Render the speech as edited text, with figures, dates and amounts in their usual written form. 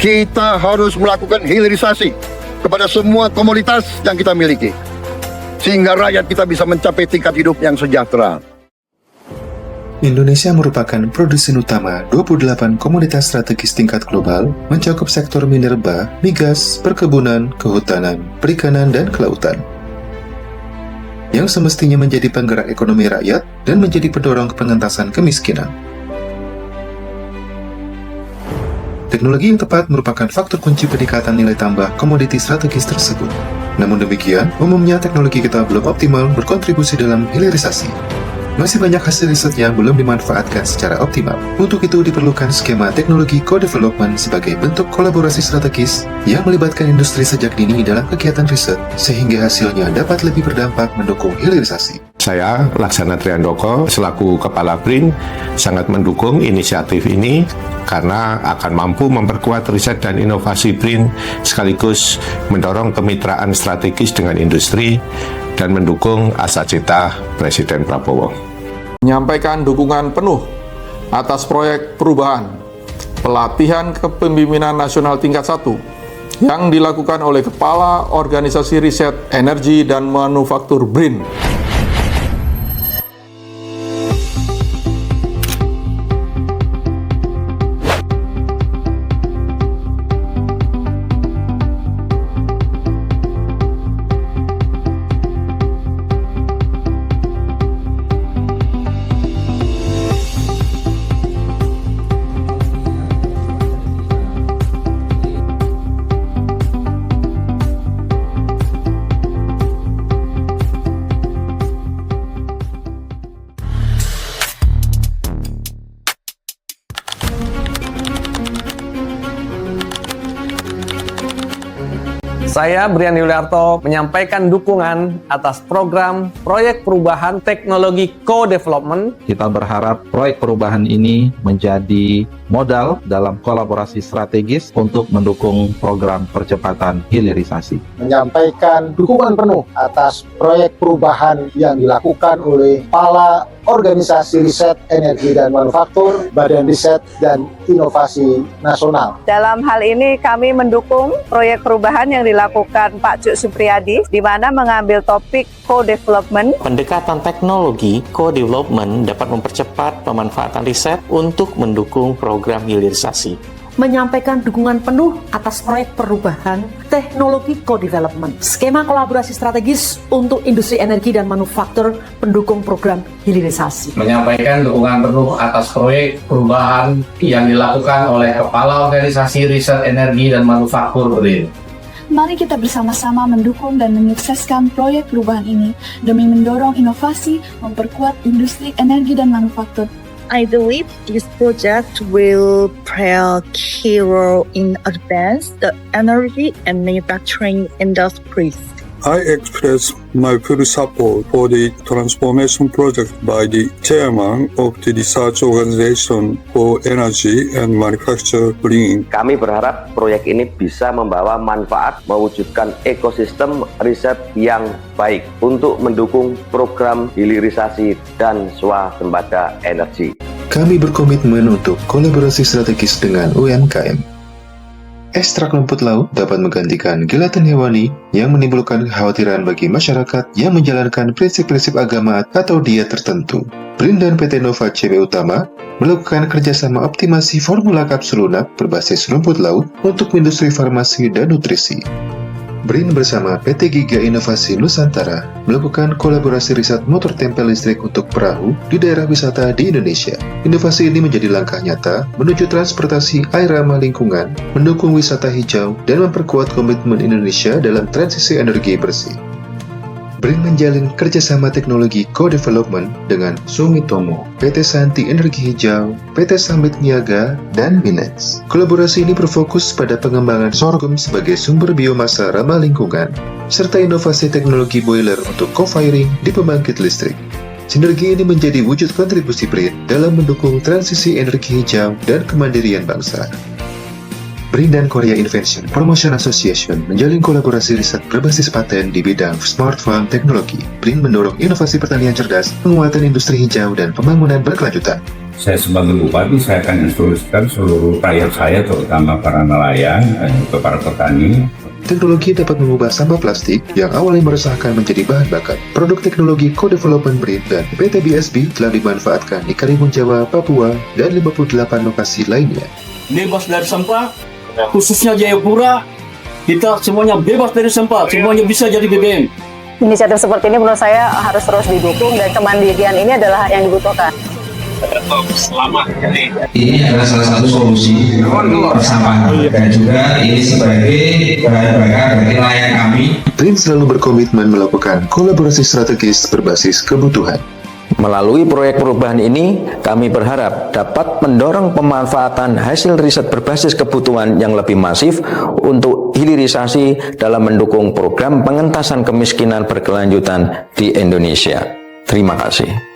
Kita harus melakukan hilirisasi kepada semua komoditas yang kita miliki, sehingga rakyat kita bisa mencapai tingkat hidup yang sejahtera. Indonesia merupakan produsen utama 28 komoditas strategis tingkat global, mencakup sektor minerba, migas, perkebunan, kehutanan, perikanan, dan kelautan, yang semestinya menjadi penggerak ekonomi rakyat dan menjadi pendorong pengentasan kemiskinan. Teknologi yang tepat merupakan faktor kunci peningkatan nilai tambah komoditi strategis tersebut. Namun demikian, umumnya teknologi kita belum optimal berkontribusi dalam hilirisasi. Masih banyak hasil riset yang belum dimanfaatkan secara optimal. Untuk itu diperlukan skema teknologi co-development sebagai bentuk kolaborasi strategis yang melibatkan industri sejak dini dalam kegiatan riset, sehingga hasilnya dapat lebih berdampak mendukung hilirisasi. Saya, Laksana Triandoko, selaku Kepala BRIN, sangat mendukung inisiatif ini karena akan mampu memperkuat riset dan inovasi BRIN sekaligus mendorong kemitraan strategis dengan industri dan mendukung asa cita Presiden Prabowo. Menyampaikan dukungan penuh atas proyek perubahan pelatihan kepemimpinan nasional tingkat 1 yang dilakukan oleh Kepala Organisasi Riset Energi dan Manufaktur BRIN. Saya Brian Yuliarto menyampaikan dukungan atas program Proyek Perubahan Teknologi Co-Development. Kita berharap proyek perubahan ini menjadi modal dalam kolaborasi strategis untuk mendukung program percepatan hilirisasi. Menyampaikan dukungan penuh atas proyek perubahan yang dilakukan oleh Kepala Organisasi Riset Energi dan Manufaktur, Badan Riset dan Inovasi Nasional. Dalam hal ini kami mendukung proyek perubahan yang dilakukan Pak Cuk Supriyadi, di mana mengambil topik co-development. Pendekatan teknologi co-development dapat mempercepat pemanfaatan riset untuk mendukung program hilirisasi. Menyampaikan dukungan penuh atas proyek perubahan teknologi co-development, skema kolaborasi strategis untuk industri energi dan manufaktur pendukung program hilirisasi. Menyampaikan dukungan penuh atas proyek perubahan yang dilakukan oleh Kepala Organisasi Riset Energi dan Manufaktur BRIN. Mari kita bersama-sama mendukung dan menyukseskan proyek perubahan ini demi mendorong inovasi, memperkuat industri energi dan manufaktur. I believe this project will play a key role in advance the energy and manufacturing industries. I express my full support for the transformation project by the chairman of the Research Organization for Energy and Manufacture BRIN. Kami berharap proyek ini bisa membawa manfaat mewujudkan ekosistem riset yang baik untuk mendukung program hilirisasi dan swasembada energi. Kami berkomitmen untuk kolaborasi strategis dengan UMKM. Ekstrak rumput laut dapat menggantikan gelatin hewani yang menimbulkan kekhawatiran bagi masyarakat yang menjalankan prinsip-prinsip agama atau diet tertentu. BRIN dan PT Nova CB Utama melakukan kerjasama optimasi formula kapsul lunak berbasis rumput laut untuk industri farmasi dan nutrisi. BRIN bersama PT Giga Inovasi Nusantara melakukan kolaborasi riset motor tempel listrik untuk perahu di daerah wisata di Indonesia. Inovasi ini menjadi langkah nyata menuju transportasi air ramah lingkungan, mendukung wisata hijau, dan memperkuat komitmen Indonesia dalam transisi energi bersih. BRIN menjalin kerjasama teknologi co-development dengan Sumitomo, PT Santi Energi Hijau, PT Summit Niaga, dan Minex. Kolaborasi ini berfokus pada pengembangan sorghum sebagai sumber biomasa ramah lingkungan, serta inovasi teknologi boiler untuk co-firing di pembangkit listrik. Sinergi ini menjadi wujud kontribusi BRIN dalam mendukung transisi energi hijau dan kemandirian bangsa. BRIN dan Korea Invention Promotion Association menjalin kolaborasi riset berbasis paten di bidang smart farm teknologi. BRIN mendorong inovasi pertanian cerdas, penguatan industri hijau, dan pembangunan berkelanjutan. Saya sebagai bupati, saya akan instruksikan seluruh rakyat saya, terutama para nelayan dan juga para petani. Teknologi dapat mengubah sampah plastik yang awalnya meresahkan menjadi bahan bakar. Produk teknologi co-development BRIN dan PT BSB telah dimanfaatkan di Karimun Jawa, Papua, dan 58 lokasi lainnya. Bebas dari sampah, khususnya Jayapura, kita semuanya bebas dari sampah, semuanya bisa jadi BBM. Inisiatif seperti ini menurut saya harus terus didukung dan kemandirian ini adalah yang dibutuhkan. Ini adalah salah satu solusi persampahan dan juga ini sebagai bahan bakar bagi nelayan kami. BRIN selalu berkomitmen melakukan kolaborasi strategis berbasis kebutuhan. Melalui proyek perubahan ini, kami berharap dapat mendorong pemanfaatan hasil riset berbasis kebutuhan yang lebih masif untuk hilirisasi dalam mendukung program pengentasan kemiskinan berkelanjutan di Indonesia. Terima kasih.